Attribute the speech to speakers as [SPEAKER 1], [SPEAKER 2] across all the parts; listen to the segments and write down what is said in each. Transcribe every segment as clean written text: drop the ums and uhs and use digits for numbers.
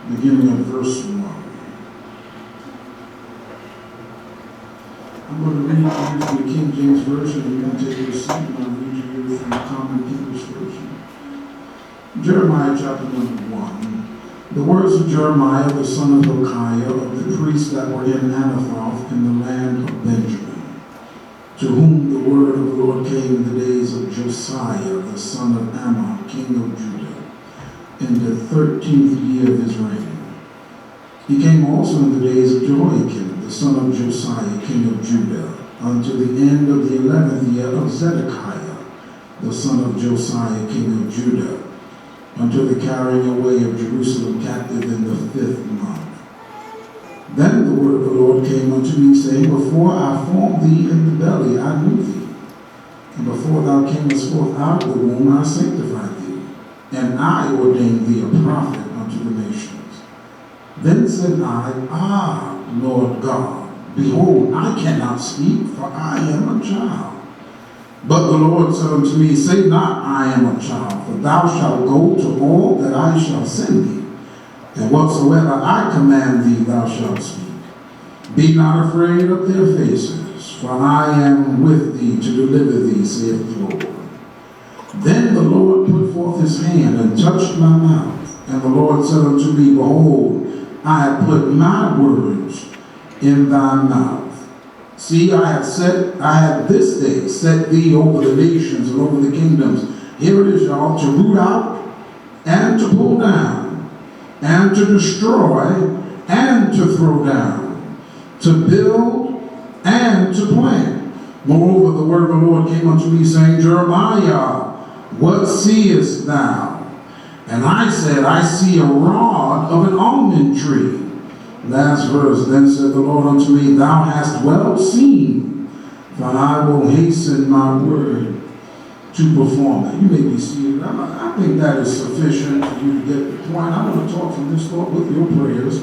[SPEAKER 1] beginning at verse 1. I'm going to read to you from the King James Version, and you can take your seat, and I'll read to you from the Common English Version. Jeremiah chapter number 1. The words of Jeremiah, the son of Hilkiah, of the priests that were in Anathoth in the land of Benjamin, to whom the word of the Lord came in the days of Josiah, the son of Ammon, king of Judah, in the 13th year of his reign. He came also in the days of Jehoiakim, the son of Josiah, king of Judah, unto the end of the 11th year of Zedekiah, the son of Josiah, king of Judah, unto the carrying away of Jerusalem captive in the 5th month. Then the word of the Lord came unto me, saying, Before I formed thee in the belly, I knew thee. And before thou camest forth out of the womb, I sanctified thee. And I ordained thee a prophet unto the nations. Then said I, Lord God, behold, I cannot speak, for I am a child. But the Lord said unto me, Say not, I am a child, for thou shalt go to all that I shall send thee, and whatsoever I command thee thou shalt speak. Be not afraid of their faces, for I am with thee to deliver thee, saith the Lord. Then the Lord put forth his hand and touched my mouth. And the Lord said unto me, Behold, I have put my words in thy mouth. See, I have this day set thee over the nations and over the kingdoms. Here it is, y'all, to root out and to pull down and to destroy and to throw down, to build and to plant. Moreover, the word of the Lord came unto me, saying, Jeremiah, what seest thou? And I said, I see a rod of an almond tree. Last verse. Then said the Lord unto me, Thou hast well seen, for I will hasten my word to perform it. You may be seated. I think that is sufficient for you to get the point. I want to talk from this thought with your prayers,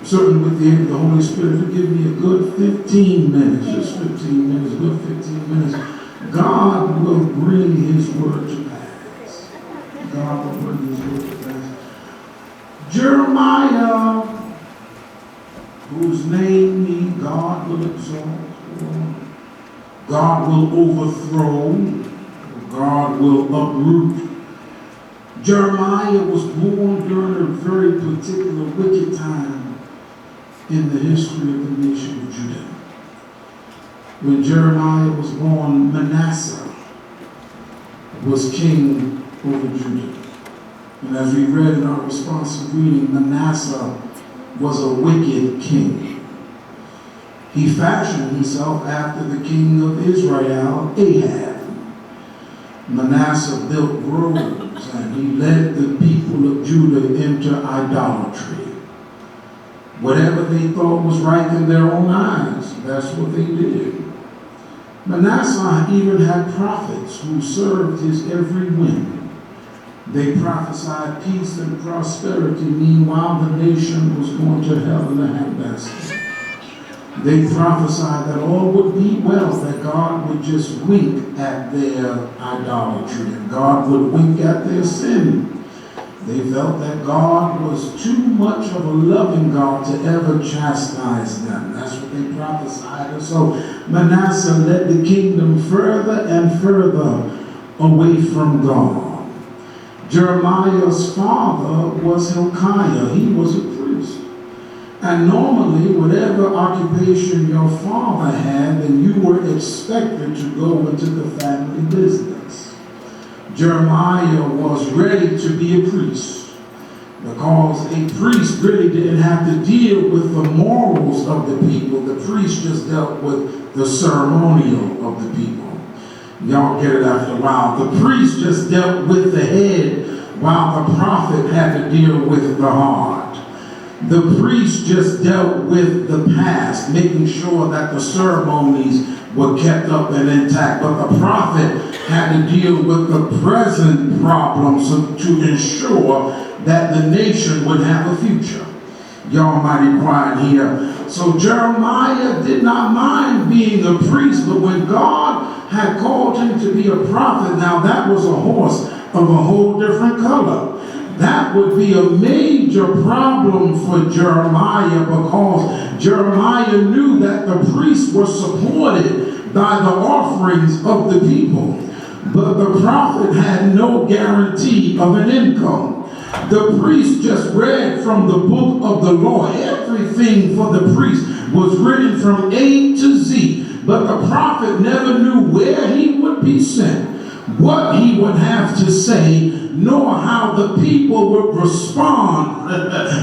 [SPEAKER 1] certainly with the aid of the Holy Spirit, to give me a good 15 minutes, just 15 minutes, good 15 minutes. God will bring his word to pass. God will bring his word to pass. Jeremiah, whose name me God will exalt, God will overthrow, God will uproot. Jeremiah was born during a very particular wicked time in the history of the nation of Judah. When Jeremiah was born, Manasseh was king over Judah. And as we read in our responsive reading, Manasseh was a wicked king. He fashioned himself after the king of Israel, Ahab. Manasseh built groves, and he led the people of Judah into idolatry. Whatever they thought was right in their own eyes, that's what they did. Manasseh even had prophets who served his every whim. They prophesied peace and prosperity. Meanwhile, the nation was going to hell in a handbasket. They prophesied that all would be well, that God would just wink at their idolatry, and God would wink at their sin. They felt that God was too much of a loving God to ever chastise them. That's what they prophesied. And so Manasseh led the kingdom further and further away from God. Jeremiah's father was Hilkiah. He was a priest. And normally, whatever occupation your father had, then you were expected to go into the family business. Jeremiah was ready to be a priest, because a priest really didn't have to deal with the morals of the people. The priest just dealt with the ceremonial of the people. Y'all get it after a while. The priest just dealt with the head, while the prophet had to deal with the heart. The priest just dealt with the past, making sure that the ceremonies were kept up and intact. But the prophet had to deal with the present problems to ensure that the nation would have a future. Y'all mighty quiet here. So Jeremiah did not mind being a priest, but when God had called him to be a prophet, now that was a horse of a whole different color. that would be a major problem for Jeremiah, because Jeremiah knew that the priests were supported by the offerings of the people. But the prophet had no guarantee of an income. The priest just read from the book of the law. Everything for the priest was written from A to Z. But the prophet never knew where he would be sent, what he would have to say, nor how the people would respond,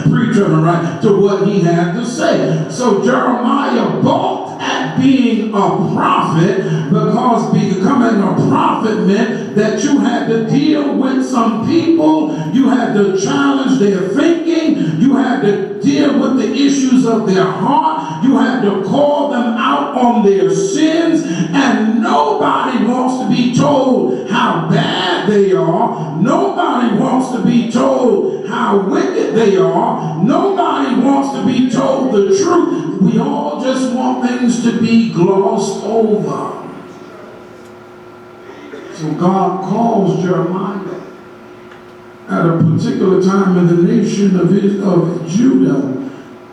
[SPEAKER 1] preacher, right, to what he had to say. So Jeremiah balked at being a prophet, because becoming a prophet meant that you had to deal with some people, you had to challenge their thinking, you had to deal with the issues of their heart, you had to call them out on their sins, and nobody wants to be told how bad they are. Nobody wants to be told how wicked they are. Nobody wants to be told the truth. We all just want things to be glossed over. So God calls Jeremiah at a particular time in the nation of Judah,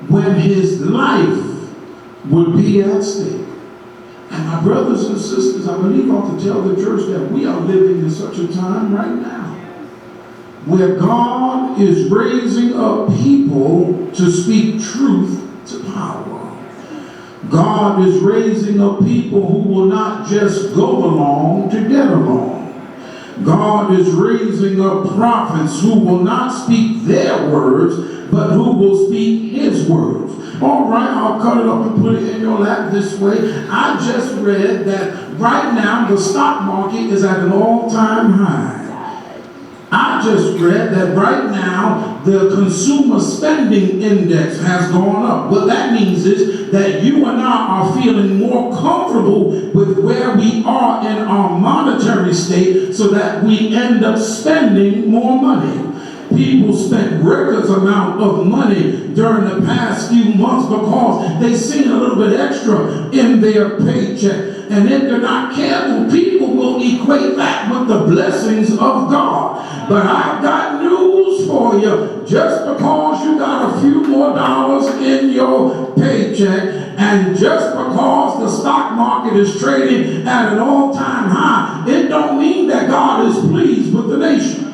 [SPEAKER 1] when his life would be at stake. And my brothers and sisters, I believe I ought to tell the church that we are living in such a time right now where God is raising up people to speak truth to power. God is raising up people who will not just go along to get along. God is raising up prophets who will not speak their words, but who will speak his words. All right, I'll cut it up and put it in your lap this way. I just read that right now the stock market is at an all-time high. I just read that right now the consumer spending index has gone up. What that means is that you and I are feeling more comfortable with where we are in our monetary state, so that we end up spending more money. People spent records amount of money during the past few months because they seen a little bit extra in their paycheck. And if they're not careful, people will equate that with the blessings of God. But I've got news for you. Just because you got a few more dollars in your paycheck, and just because the stock market is trading at an all-time high, it don't mean that God is pleased with the nation.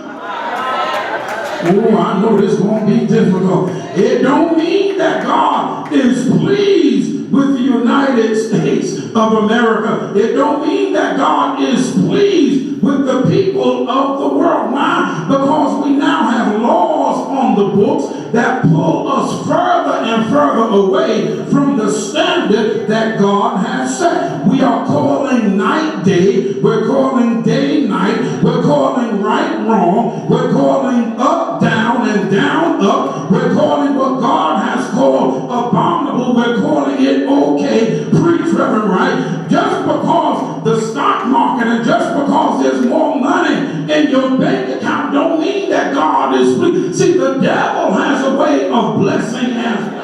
[SPEAKER 1] Oh, I know this won't be difficult. It don't mean that God is pleased with the United States of America. It don't mean that God is pleased with the people of the world. Why? Because we now have laws on the books that pull us further and further away from the standard that God has set. We are calling night day, we're calling day night, we're calling right wrong, we're calling up down and down up, we're calling what God has called abominable, we're calling it okay. Preach, Reverend Wright. Just because the stock market and just because there's more money in your bank account don't mean that God is pleased. See, the devil has a way of blessing as well.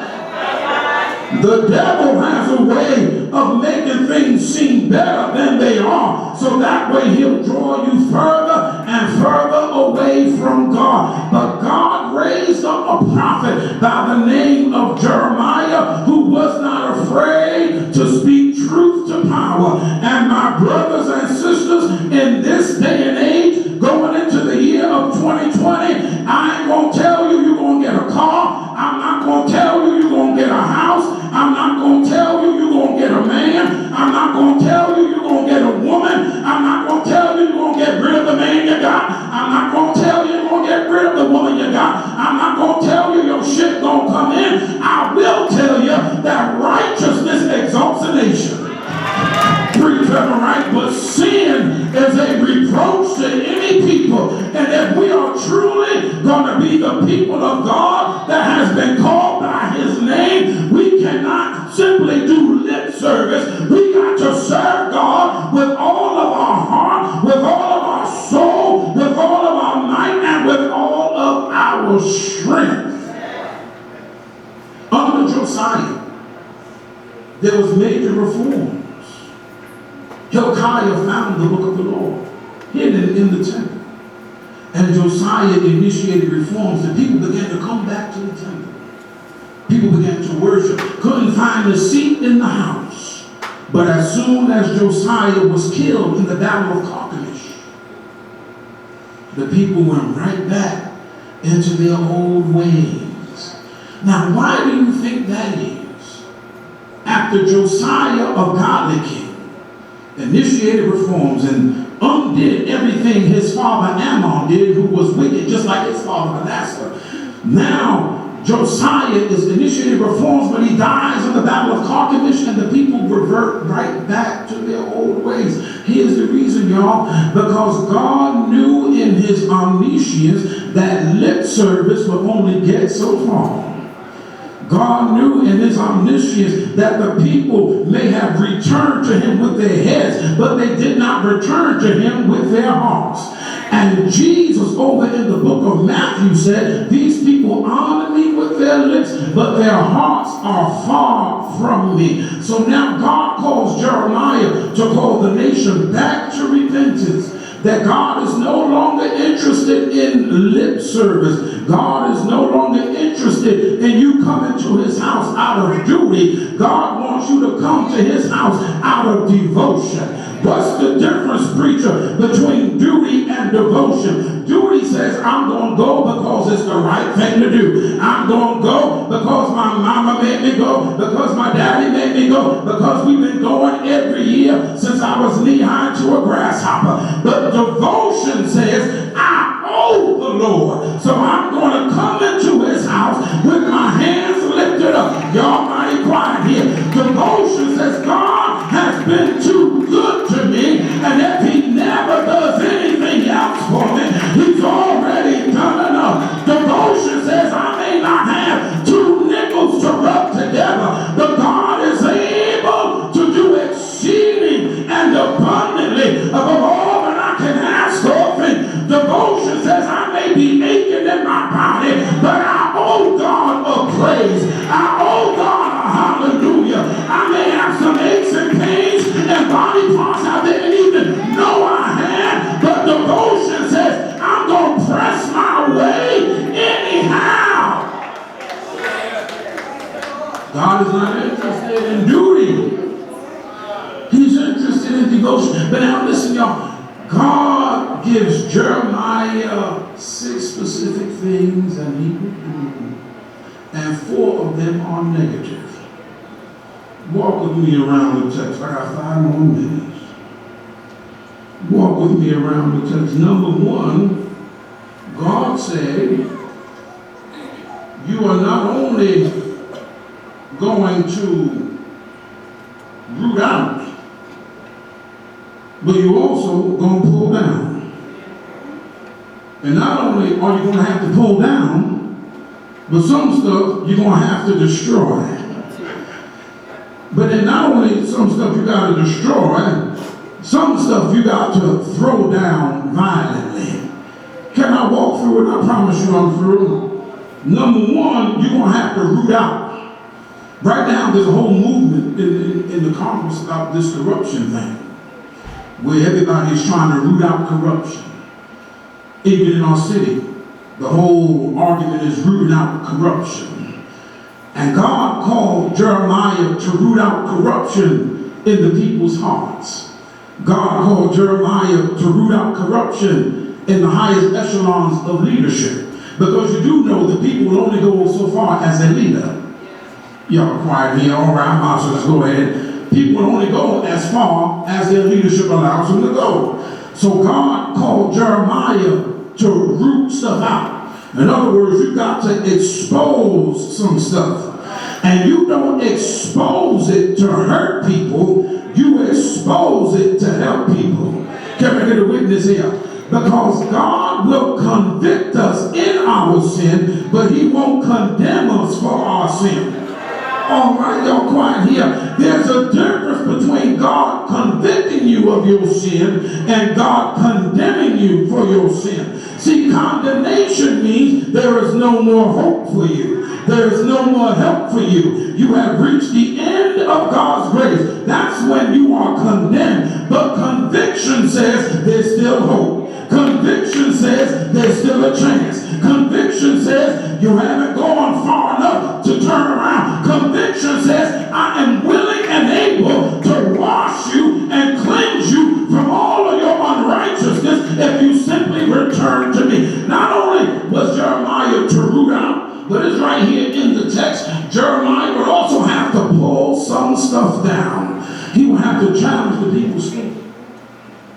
[SPEAKER 1] The devil has a way of making things seem better than they are, so that way he'll draw you further and further away from God. But God raised up a prophet by the name of Jeremiah, who was not afraid to speak truth to power. And my brothers and sisters, in this day and age, going into the year of 2020, I ain't going to tell you you're going to get a car. I'm not going to tell you you're going to get a house. I'm not going to tell you you're going to get a man. I'm not going to tell you you're going to get a woman. I'm not going to tell you you're going to get rid of the man you got. I'm not going to tell you you're going to get rid of the woman you got. I'm not going to tell you your shit going to come in. I will tell you that righteousness exalts a nation. Preach, Reverend Wright, but sin is a reproach to any people. And if we are truly going to be the people of God that has been called by his name, we cannot simply do lip service. We got to serve God with all of our heart, with all of our soul, with all of our might, and with all of our strength. Under Josiah, there was major reform. Hilkiah found the book of the Lord hidden in the temple. and Josiah initiated reforms, the people began to come back to the temple. People began to worship. Couldn't find a seat in the house. But as soon as Josiah was killed in the battle of Carchemish, the people went right back into their old ways. Now, why do you think that is? After Josiah, a godly king, initiated reforms and undid everything his father Ammon did, who was wicked, just like his father Manasseh. Now, Josiah is initiating reforms, but he dies in the battle of Carchemish, and the people revert right back to their old ways. Here's the reason, y'all. Because God knew in his omniscience that lip service would only get so far. God knew in his omniscience that the people may have returned to him with their heads, but they did not return to him with their hearts. And Jesus over in the book of Matthew said, these people honor me with their lips, but their hearts are far from me. So now God calls Jeremiah to call the nation back to repentance. That God is no longer interested in lip service. God is no longer interested in you coming to his house out of duty. God wants you to come to his house out of devotion. What's the difference, preacher, between duty and devotion? Duty says, I'm going to go because it's the right thing to do. I'm going to go because my mama made me go, because my daddy made me go, because we've been going every year since I was knee-high to a grasshopper. But devotion says, I owe the Lord, so I'm going to come into his house with my hands lifted up. Y'all mighty quiet here. Devotion says, God has been too good to me, and if he never does anything else for me, he's already done enough. Devotion says, I may not have two nickels to rub together, but God is able to do exceeding and abundantly above all that I can ask or think. Devotion says, I may be aching in my body, but I owe God a praise. I owe God a hallelujah. I may have some aches and pains and body parts I didn't even know I had, but devotion says, I'm going to press my way anyhow. God is not interested in duty. He's interested in devotion. But now listen, y'all. God gives Jeremiah 6 specific things that he would do, and 4 of them are negative. Walk with me around the text. I got 5 more minutes. Walk with me around the text. Number 1, God said, you are not only going to root out, but you're also going to pull down. And not only are you going to have to pull down, but some stuff you're going to have to destroy. But then not only some stuff you got to destroy, some stuff you got to throw down violently. Can I walk through it? I promise you I'm through. Number 1, you're going to have to root out. Right now there's a whole movement in the Congress about this corruption thing, where everybody's trying to root out corruption. Even in our city, the whole argument is rooting out corruption. And God called Jeremiah to root out corruption in the people's hearts. God called Jeremiah to root out corruption in the highest echelons of leadership. Because you do know the people will only go so far as a leader. Y'all quiet here, all right, so let's go ahead. People will only go as far as their leadership allows them to go. So God called Jeremiah to root stuff out. In other words, you got to expose some stuff. And you don't expose it to hurt people, you expose it to help people. Can I get a witness here? Because God will convict us in our sin, but he won't condemn us for our sin. All right, y'all quiet here. There's a difference between God convicting you of your sin and God condemning you for your sin. See, condemnation means there is no more hope for you. There is no more help for you. You have reached the end of God's grace. That's when you are condemned. But conviction says there's still hope. Conviction says there's still a chance. Conviction says you haven't gone far enough to turn around. Conviction says I am willing and able to wash you and cleanse you from all of your unrighteousness if you simply return to me. Not only was Jeremiah to root out, but it's right here in the text, Jeremiah would also have to pull some stuff down. He would have to challenge the people's thinking.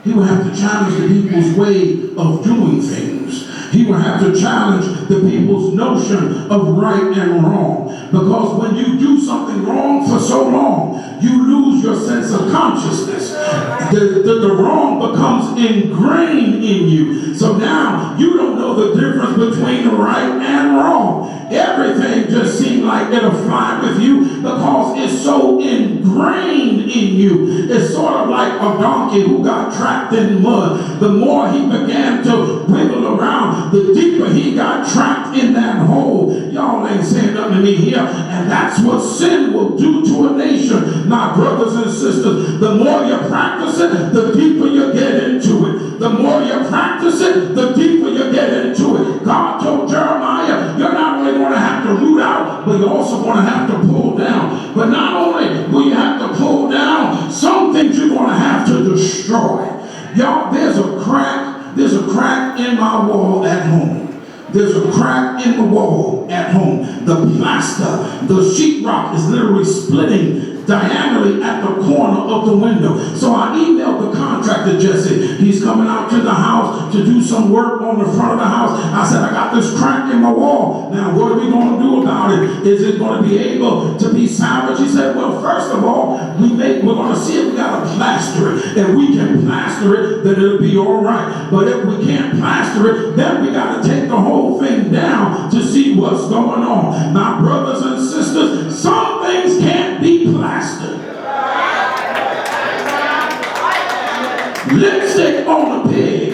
[SPEAKER 1] He would have to challenge the people's way of doing things. He would have to challenge the people's notion of right and wrong. Because when you do something wrong for so long, you lose your sense of consciousness. The wrong becomes ingrained in you. So now you don't know the difference between right and wrong. Everything just seems like it'll fly with you because it's so ingrained in you. It's sort of like a donkey who got trapped in mud. The more he began to wiggle around, the deeper he got trapped in that hole. Y'all ain't saying nothing to me here. And that's what sin will do to a nation. Now, brothers and sisters, the more you practice it, the deeper you get into it. The more you practice it, the deeper you get into it. God told Jeremiah, you're not only going to have to root out, but you're also going to have to pull down. But not only will you have to pull down, some things you're going to have to destroy. Y'all, there's a crack in my wall at home. There's a crack in the wall at home. The plaster, the sheetrock is literally splitting diagonally at the corner of the window. So I emailed the contractor, Jesse. He's coming out to the house to do some work on the front of the house. I said, I got this crack in my wall. Now, what are we going to do about it? Is it going to be able to be salvaged? He said, well, first of all, we're going to see if we got to plaster it. If we can plaster it, then it'll be all right. But if we can't plaster it, then we got to take the whole thing down to see what's going on. Now, brothers and sisters, some things can't be plastered. Lipstick on a pig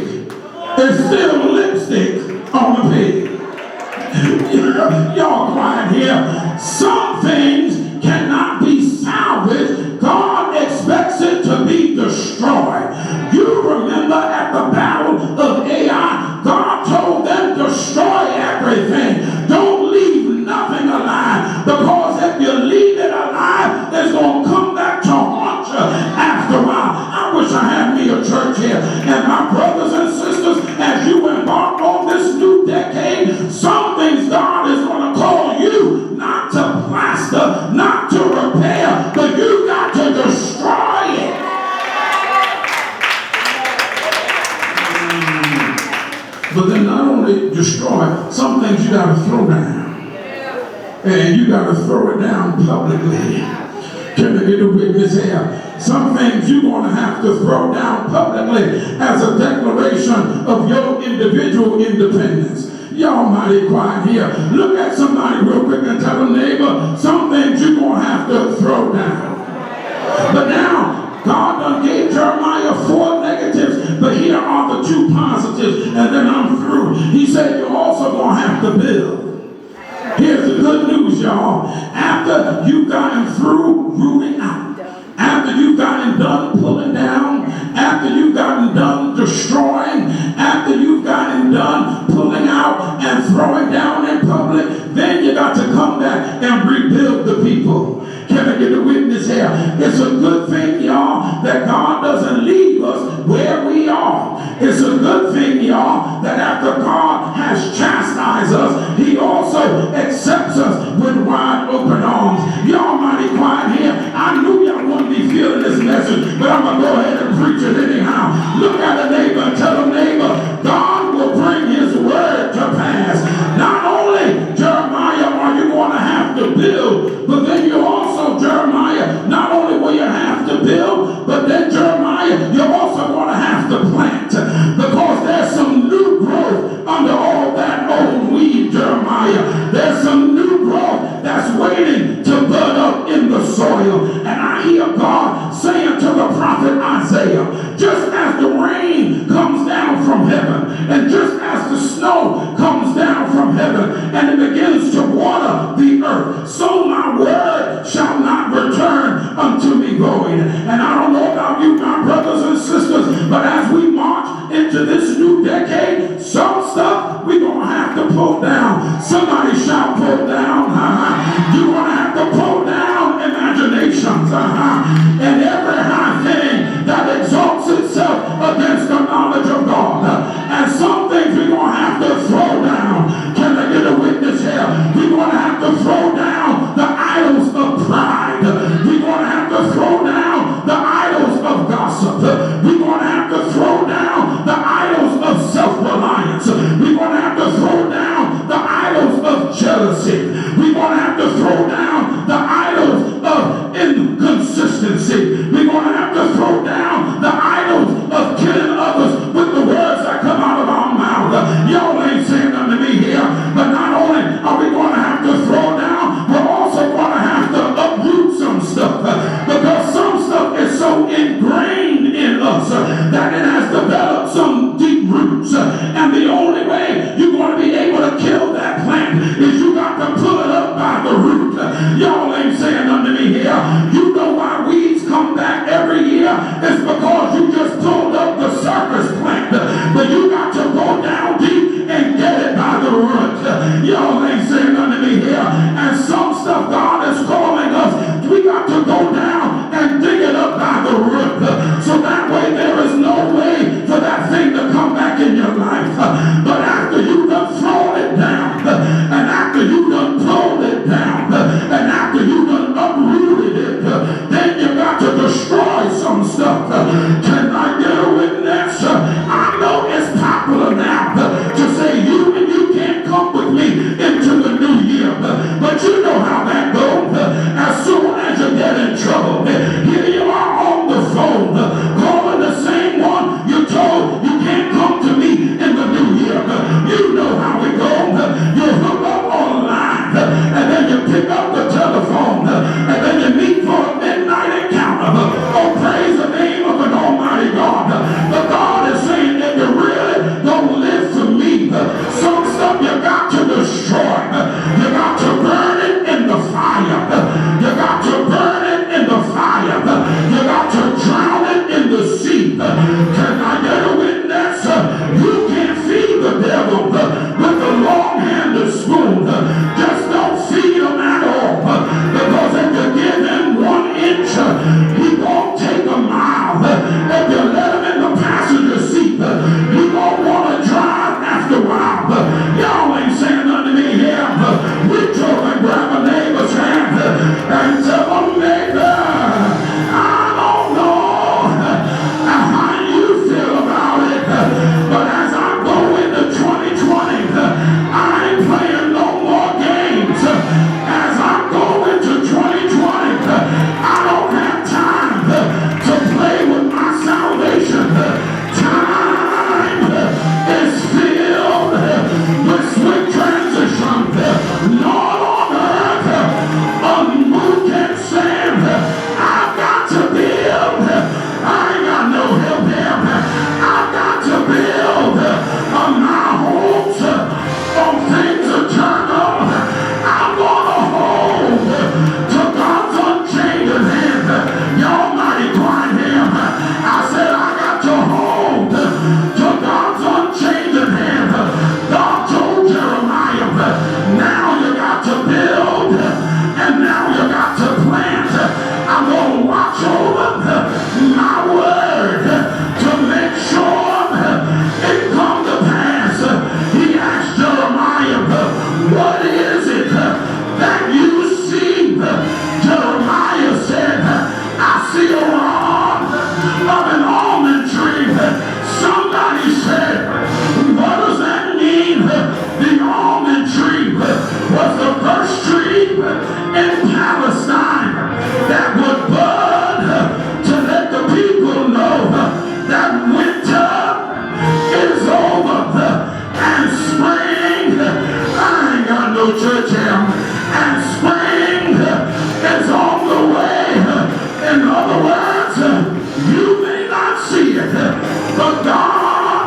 [SPEAKER 1] is still lipstick on a pig. Y'all quiet here. Some things cannot be salvaged. God expects it to be destroyed. You remember at the battle of Ai, God told them destroy everything. Don't leave nothing alive, because if you leave it alive, it's going to come back to haunt you after a while. I wish I had me a church here. And my brothers and sisters, as you embark on this new decade, some things God is going to call you not to plaster, not to repair, but you got to destroy it. But then not only destroy, some things you got to throw down. And you got to throw it down publicly. Can I get a witness here? Some things you're going to have to throw down publicly as a declaration of your individual independence. Y'all mighty quiet here. Look at somebody real quick and tell them, neighbor, some things you're going to have to throw down. But now, God done gave Jeremiah 4 negatives, but here are the 2 positives, and then I'm through. He said you're also going to have to build. Here's the good news, y'all. After you've gotten through rooting out, after you've gotten done pulling down, after you've gotten done destroying, after you've gotten done pulling out and throwing down in public, then you got to come back and rebuild the people. Can I get a witness here? It's a good thing, y'all, that God doesn't leave us where we are. It's a good thing, y'all, that after God has chastised us, He also accepts us with wide open arms. Y'all mighty quiet here. I knew y'all wouldn't be feeling this message, but I'm going to go ahead and preach it anyhow. Look at a neighbor and tell a neighbor, God will bring His word to pass. Not only, Jeremiah, are you going to have to build, but then you also, Jeremiah, not only will you have to build, but then Jeremiah, you're also going to have to plant, because there's some new growth under all that old weed, Jeremiah. idols of jealousy. We're going to have to throw down the idols of inconsistency. We're going to have to throw down the idols of killing others with the words that come out of our mouth. Y'all ain't saying nothing to me here. But not only are we going to have to throw down, we're also going to have to uproot some stuff. Because some stuff is so ingrained in us that it has developed some deep roots. And the only way you're going to be able to kill that plant is you got to pull it up by the root. Y'all ain't saying nothing to me here. You know why weeds come back every year? It's because you just pulled up the circus plant. But you got to go down deep and get it by the root. Y'all ain't saying nothing to me here. And some stuff God is calling us, we got to go down and dig it up by the root. So that way there is no way for that thing to come back in your life. But after you done thrown it down, and after you done pulled it down, and after you done uprooted it, then you got to destroy some stuff. Can I get a witness? I know it's popular now to say you can't come with me into the new year, but you know how that goes. As soon as you get in trouble, here you are on the phone, calling the same one you told you can't come to me in the new year. You know how it goes. You hook up online, and then you pick up the telephone, and then you meet for a midnight encounter. Oh, praise the name of an almighty God. But God is saying, if you really don't live for me, some stuff you got to destroy. You got to burn it in the fire. You got to burn it in the fire. You got to drown it in the sea. Can I get a witness? You can't feed the devil with a long-handed spoon. Just don't feed him at all. Because if you give him 1 inch, he won't take a mile. If you let him in the passenger seat, he won't want to drive after a while. Y'all ain't saying nothing to me here. We told him grab a neighbor's hand and tell him, neighbor, I don't know how you feel about it, but as I go into 2020, I ain't playing no more games. As I go into 2020, I don't have time to play with my salvation. Time is filled with swift transition. Lord on earth, unmoved and stand. I've got to build. I ain't got no help here. I've got to build my hopes on things eternal. I'm gonna hold to God's unchanging hand. Y'all mighty quiet here. I said I got to hold to God's unchanging hand. God told Jeremiah, now you got to build, and now you got to plant. I'm going to watch over my word to make sure it come to pass. He asked Jeremiah, what is it that you see? Jeremiah said, I see a rod of an almond tree. Somebody said, what does that mean? The almond tree was the first tree in Palestine that would bud to let the people know that winter is over and spring, I ain't got no church here, and spring is on the way. In other words, you may not see it, but God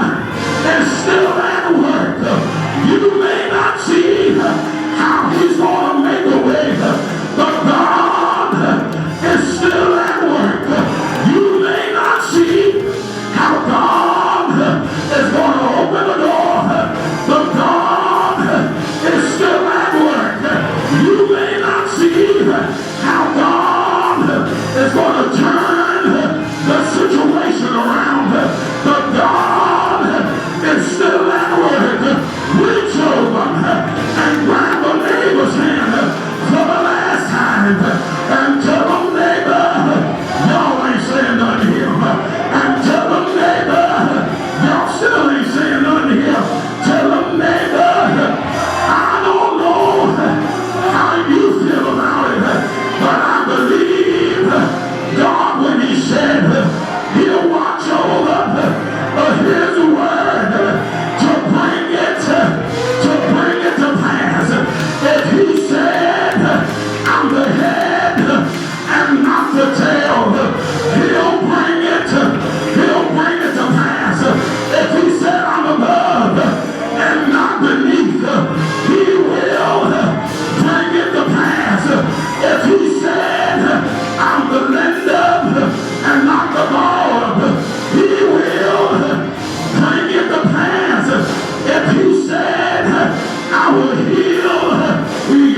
[SPEAKER 1] is still at work. You may not see how he's going to make a way, but God is still at work. You may not see how God is going to open the door, but God is still at work. You may not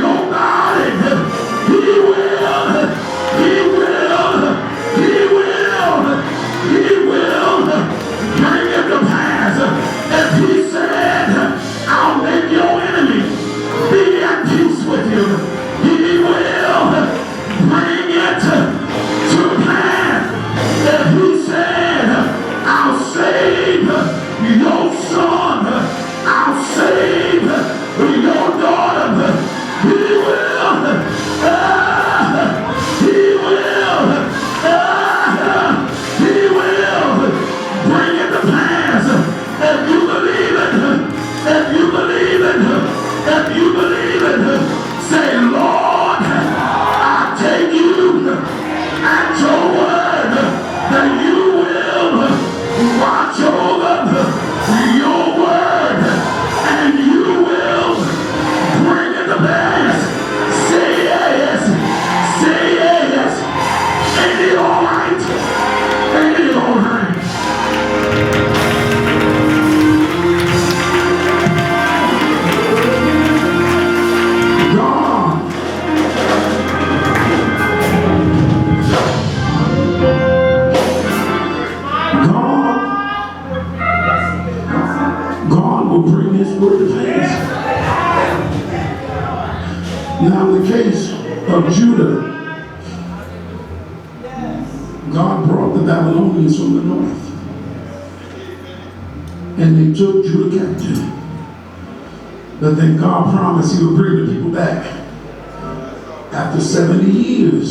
[SPEAKER 1] your body. He will. He will. He will. He will bring it to pass. If he said, I'll make your enemy be at peace with you, he will bring it to pass. If he said, I'll save your son, I'll save your daughter, he will. He will. He will bring it to pass. If you believe it, if you believe it, if you believe it, say, Lord, I take you at your word that you will watch over your word and you will bring it to pass. Say yes. Say yes. Ain't it all right? Ain't it all right? God will bring his word to pass. Now in the case of Judah, God brought the Babylonians from the north and they took Judah captive. But then God promised he would bring the people back after 70 years.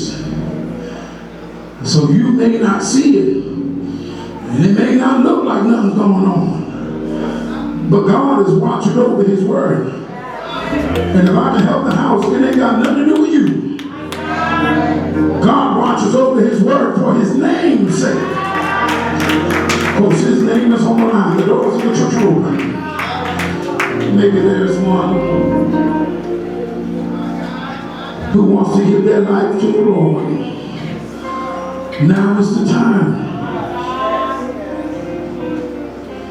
[SPEAKER 1] So you may not see it, and it may not look like nothing's going on, but God is watching over his word. And if I can help the house, it ain't got nothing to do with you. God watches over his word for his name's sake. Because his name is on the line. The doors of the church are open. Maybe there's one who wants to give their life to the Lord. Now is the time.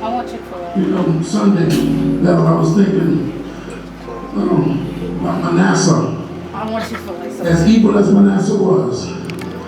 [SPEAKER 2] I want Chick-fil-A.
[SPEAKER 1] You know, Sunday, that I was thinking about Manasseh.
[SPEAKER 2] I want Chick-fil-A.
[SPEAKER 1] As evil as Manasseh was,